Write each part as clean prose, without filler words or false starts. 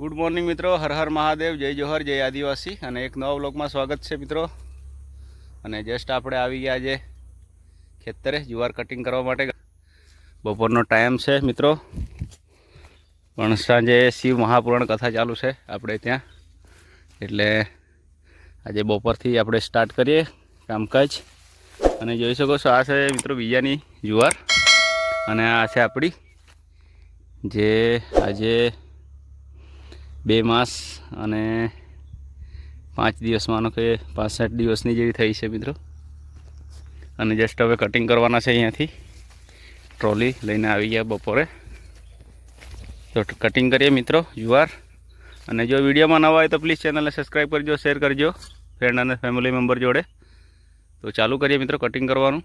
Good morning मित्रों, हर हर महादेव, जय जोहर, जय आदिवासी અને એક નવા વ્લોગમાં સ્વાગત છે મિત્રો। અને જસ્ટ આપણે આવી ગયા આજે ખેતરે જુવાર કટિંગ કરવા માટે। બપોરનો ટાઈમ છે મિત્રો, પણ સાંજે શિવ મહાપુરાણ કથા ચાલુ છે આપણે ત્યાં, એટલે આજે બપોરથી આપણે સ્ટાર્ટ કરીએ કામકાજ। અને જોઈ શકો છો આ છે મિત્રો બીજાની જુવાર, અને આ છે આપણી જે આજે 2 માસ અને 5 દિવસ માનો કે 65 દિવસની જેવી થઈ છે મિત્રો। અને જસ્ટ હવે કટિંગ કરવાના છે, અહીંયાથી ટ્રોલી લઈને આવી ગયા બપોરે, તો કટિંગ કરીએ મિત્રો જુવાર। અને જો વિડીયોમાં નવા હોય તો પ્લીઝ ચેનલને સબસ્ક્રાઈબ કરજો, શેર કરજો ફ્રેન્ડ અને ફેમિલી મેમ્બર જોડે। તો ચાલુ કરીએ મિત્રો કટિંગ કરવાનું।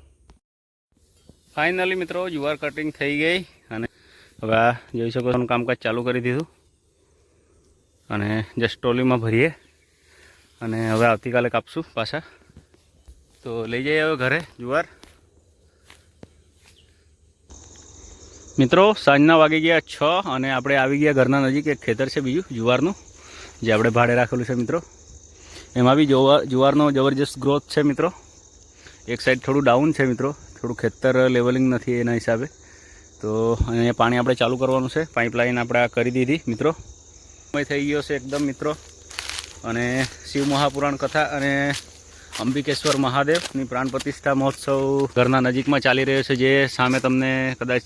ફાઇનલી મિત્રો જુવાર કટિંગ થઈ ગઈ, અને હવે આ જોઈ શકો છો કામકાજ ચાલુ કરી દીધું, અને જસ્ટ ટ્રોલીમાં ભરીએ, અને હવે આવતીકાલે કાપશું પાછા। તો લઈ જઈએ હવે ઘરે જુવાર। મિત્રો સાંજના વાગી ગયા 6, અને આપણે આવી ગયા ઘરના નજીક એક ખેતર છે બીજું જુવારનું, જે આપણે ભાડે રાખેલું છે મિત્રો। એમાં બી જુવારનો જબરજસ્ત ગ્રોથ છે મિત્રો। એક સાઈડ થોડું ડાઉન છે મિત્રો, થોડું ખેતર લેવલિંગ નથી એના હિસાબે। તો અહીંયા પાણી આપણે ચાલુ કરવાનું છે, પાઇપલાઇન આપણે આ કરી દીધી મિત્રો। થઈ ગયો છે એકદમ મિત્રો, અને શિવ મહાપુરાણ કથા અને અંબિકેશ્વર મહાદેવની પ્રાણ પ્રતિષ્ઠા મહોત્સવ ઘરના નજીકમાં ચાલી રહ્યો છે, જે સામે તમને કદાચ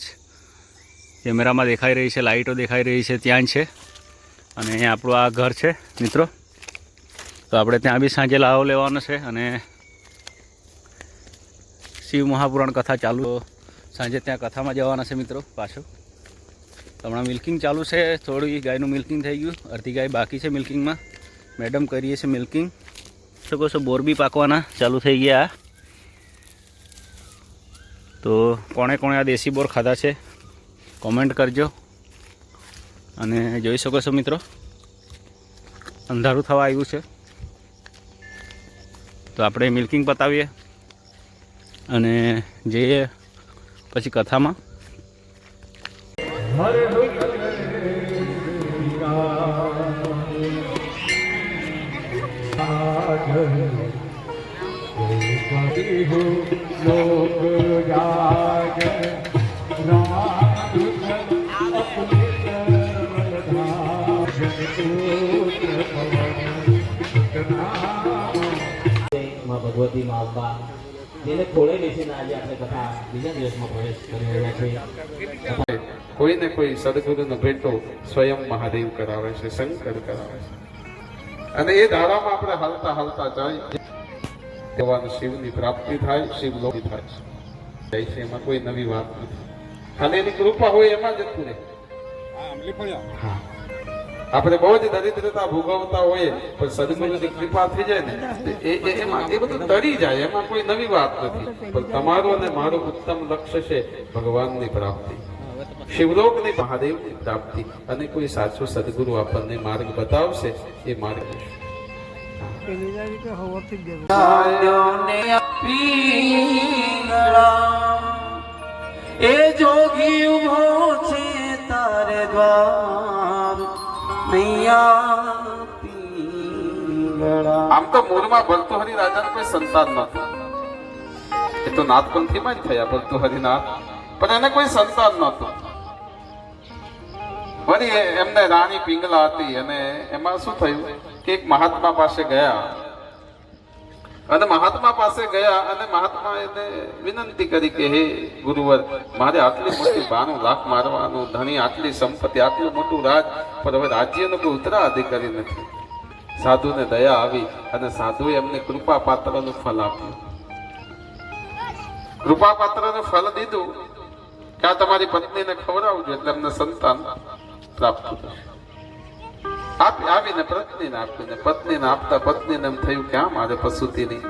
કેમેરામાં દેખાઈ રહી છે, લાઇટો દેખાઈ રહી છે, ત્યાં જ છે। અને અહીંયા આપણું આ ઘર છે મિત્રો, તો આપણે ત્યાં બી સાંજે લાવો લેવાનો છે, અને શિવ મહાપુરાણ કથા ચાલુ, સાંજે ત્યાં કથામાં જવાના છે મિત્રો પાછું। હમણાં મિલ્કિંગ ચાલુ છે, થોડી ગાયનું મિલ્કિંગ થઈ ગયું, અડધી ગાય બાકી છે મિલ્કિંગમાં, મેડમ કરીએ છીએ મિલ્કિંગ। શકો છો બોર બી પાકવાના ચાલુ થઈ ગયા। તો કોણે કોણે આ દેશી બોર ખાધા છે કોમેન્ટ કરજો। અને જોઈ શકો છો મિત્રો અંધારું થવા આવ્યું છે, તો આપણે મિલ્કિંગ પતાવીએ અને જઈએ પછી કથામાં। ભગવતી માં અંબા જેને ખોળેલી છે ને, આજે આપણે કથા બીજા દિવસમાં પ્રવેશ કરી રહ્યા છીએ। કોઈને કોઈ સદગુરુનો ભેટો સ્વયં મહાદેવ કરાવે છે, શંકર કરાવે છે, અને એ ધારામાં આપણે હાલતા હાલતા જાય ભગવાન શિવની પ્રાપ્તિ થાય, શિવલોકી થાય છે। એમાં કોઈ નવી વાત નથી, ખાલી એની કૃપા હોય એમાં જ રહે। હા, આપણે બહુ જ દરિદ્રતા ભોગવતા હોઈએ, પણ સદગુરુની કૃપા થઈ જાય ને એમાં એ બધું તરી જાય, એમાં કોઈ નવી વાત નથી। પણ તમારું અને મારું ઉત્તમ લક્ષ્ય છે ભગવાનની પ્રાપ્તિ, શિવલોકની, મહાદેવની પ્રાપ્તિ, અને કોઈ સાચો સદગુરુ આપણને માર્ગ બતાવશે, એ માર્ગ એ જોગી ઉભો છે તારે દ્વાર, આમ તો મૂળમાં ભર્તૃહરિ રાજાને કોઈ સંતાન નહોતું, એ તો નાથપંથીમાં જ થયા ભર્તૃહરિનાથ, પણ એને કોઈ સંતાન નહોતું। વળી એમને રાણી પિંગલા હતી, અને એમાં શું થયું કે એક મહાત્મા પાસે ગયા, અને મહાત્મા પાસે ગયા અને મહાત્મા એને વિનંતી કરી કે હે ગુરુવર, મારે આટલી મોટી 92 લાખ મારવાનું, ધણી આટલી સંપત્તિ, આટલું મોટું રાજ, પણ હવે રાજ્યનો કોઈ ઉત્તરાધિકારી નથી। સાધુને દયા આવી, અને સાધુએ એમને કૃપા પાત્રનું ફળ આપ્યું। કૃપા પાત્રનું ફળ દીધું કે આ તમારી પત્નીને ખવડાવજો, એટલે એમને સંતાન પ્રાપ્ત થશે। આવીને પત્નીને આપીને, પત્નીને આપતા પત્નીને એમ થયું કે આ મારે પ્રસૂતિની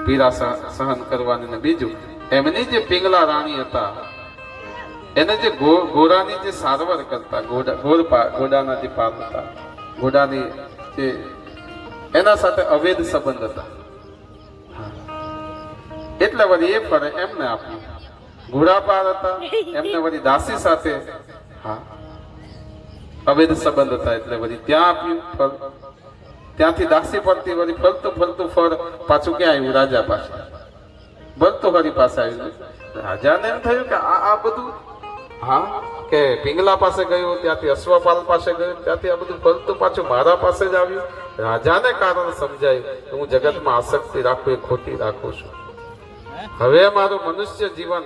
પીડા સહન કરવાની, ને બીજું એમની જે પિંગલા રાણી હતા, એને જે ઘોડાની જે સારવાર કરતા, ઘોડાના જે પાલતા, ઘોડાની જે એના સાથે અવૈધ સંબંધ હતા, એટલે વળી એ ફરે એમને આપ્યું। ઘોડાપાર હતા, એમને વળી દાસી સાથે, હા અવૈધ સંબંધ હતા એટલે વળી ત્યાં આપ્યું ફળ. ત્યાંથી દાસી પડતી વળી ફરતું ફરતું ફળ પાછું ક્યાં આવ્યું? રાજા પાસે. ભર્તૃહરિ પાસે આવ્યું. રાજાને એમ થયું કે આ બધું, હા, કે પિંગલા પાસે ગયું, ત્યાંથી અશ્વપાલ પાસે ગયું, ત્યાંથી આ બધું ફરતું પાછું મારા પાસે જ આવ્યું. રાજાને કારણ સમજાયું કે હું જગતમાં આસક્તિ રાખું એ ખોટી રાખું છું. હવે મારું મનુષ્ય જીવન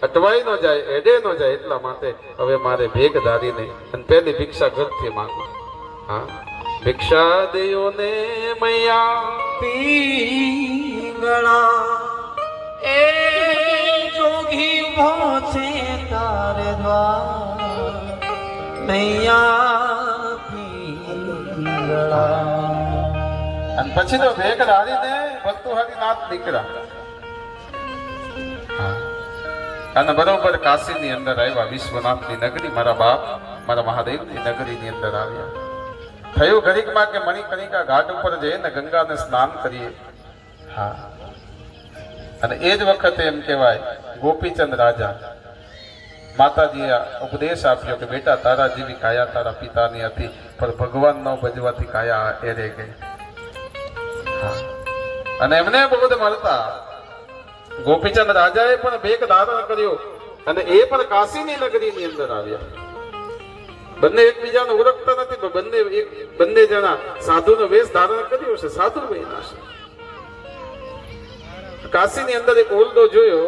અટવાઈ ન જાય, એડે ન જાય, એટલા માટે હવે મારે ભેગ ધારીને અને પહેલી ભિક્ષા ઘરથી માંગુ. હા, ભિક્ષા દેયો ને મૈયા પીંગળા એ જોગી ઉભો છે તારે દ્વાર મૈયા પીંગળા. અને પછી તો ભેગ ધારીને ભર્તૃહરિનાથ નીકળ્યા. હા, અને બરોબર કાશીની અંદર આવ્યા, વિશ્વનાથની નગરી, મારા બાપ મારા મહાદેવની નગરીની અંદર આવ્યા. થયું ઘડીકમાં કે મણિકર્ણિકા ઘાટ ઉપર જઈને ગંગાને સ્નાન કરીએ. હા, અને એ જ વખતે એમ કહેવાય ગોપીચંદ રાજા માતાજીએ ઉપદેશ આપ્યો કે બેટા તારા જેવી કાયા તારા પિતાની હતી, પણ ભગવાન ન ભજવાથી કાયા એરે ગઈ. હા, અને એમને બહુ મળતા ગોપીચંદ રાજાએ પણ ભેગ ધારણ કર્યો અને એ પણ કાશીની નગરીની અંદર આવ્યા. બંને એકબીજાને ઓળખતા નથી, પણ બંને જણા સાધુનો વેશ ધારણ કર્યો છે, સાધુ બન્યા છે. કાશીની અંદર એક ઓરડો જોયો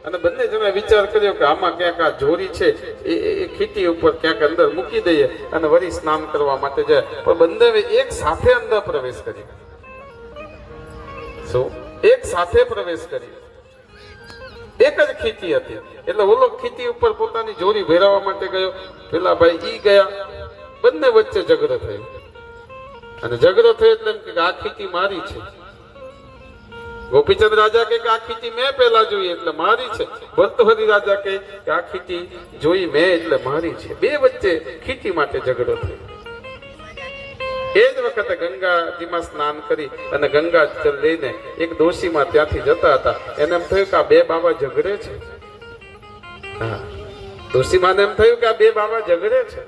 અને બંને જણા વિચાર કર્યો કે આમાં ક્યાંક આ જોરી છે એ ખીટી ઉપર ક્યાંક અંદર મૂકી દઈએ અને વળી સ્નાન કરવા માટે જાય. પણ બંને એક સાથે અંદર પ્રવેશ કર્યો. શું? એક સાથે પ્રવેશ કર્યો. એક જ ખીચી હતી એટલે ઓલો ખીચી ઉપર પોતાની જોરી ભેરવવા માટે ગયો, પેલા ભાઈ ઈ ગયા, બંને વચ્ચે ઝઘડો થયો. અને ઝઘડો થયો એટલે એમ કે આ ખીચી મારી છે. ગોપીચંદ રાજા કે આ ખીચી મેં પેલા જોઈ એટલે મારી છે. ભર્તૃહરિ રાજા કે આ ખીચી જોઈ મેં એટલે મારી છે. બે વચ્ચે ખીચી માટે ઝઘડો થયો. એ જ વખતે ગંગાજીમાં સ્નાન કરી અને ગંગા જળ લઈને એક ડોશીમાં ત્યાંથી જતા હતા. એને એમ થયું કે આ બે બાબા ઝઘડે છે. હા, ડોશીમાને એમ થયું કે આ બે બાબા ઝઘડે છે.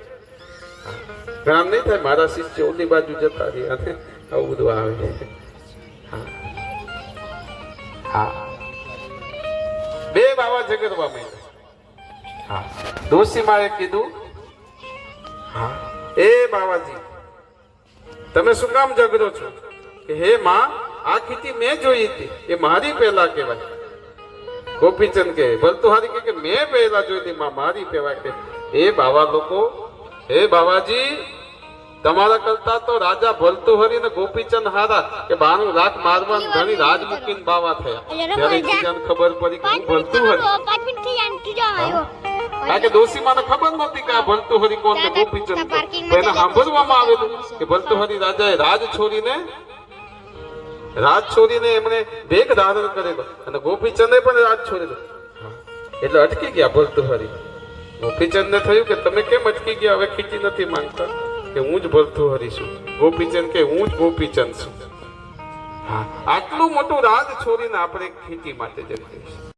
કામ નહીં થાય, મારા શિષ્ય ઓલી બાજુ જતા રહ્યા ને આવું બધું આવે. હા, હા, બે બાબા ઝઘડવા માંડ્યા. હા, ડોશીમાએ કીધું, હા એ બાવાજી તમે શું કામ ઝઘડો છો? કે હે માં, આ ખીચી મેં જોઈ હતી, એ મારી પહેલા કહેવાય. ગોપીચંદ કે ભર્તૃહરિ કે મેં પહેલા જોઈ હતી, માં મારી કહેવાય. કે હે બાવા લોકો, હે બાવાજી, તમારા કરતા તો રાજા ભર્તૃહરિ ને ગોપીચંદ હારા કે 92 લાખ મારવાન ઘણી રાજ મૂકીને બાવા થયા. ત્યારે બીજાને ખબર પડી કે હું ભર્તૃહરિ. કારણ કે ડોશીમાને ખબર નહોતી કે આ ભર્તૃહરિ કોણ ને ગોપીચંદ કોણ. એને સાંભળવામાં આવેલું કે ભર્તૃહરિ રાજાએ રાજ છોડીને એમણે ભેગ ધારણ કરેલો અને ગોપીચંદે પણ રાજ છોડેલો. એટલે અટકી ગયા ભર્તૃહરિ. ગોપીચંદને થયું કે તમે કેમ અટકી ગયા? હવે ખીચી નથી માંગતા કે હું જ ભર્તૃહરિ છું. ગોપીચંદ કે હું જ ગોપીચંદ છું. હા, આટલું મોટું રાજ છોડીને આપણે ખીચી માટે જઈએ.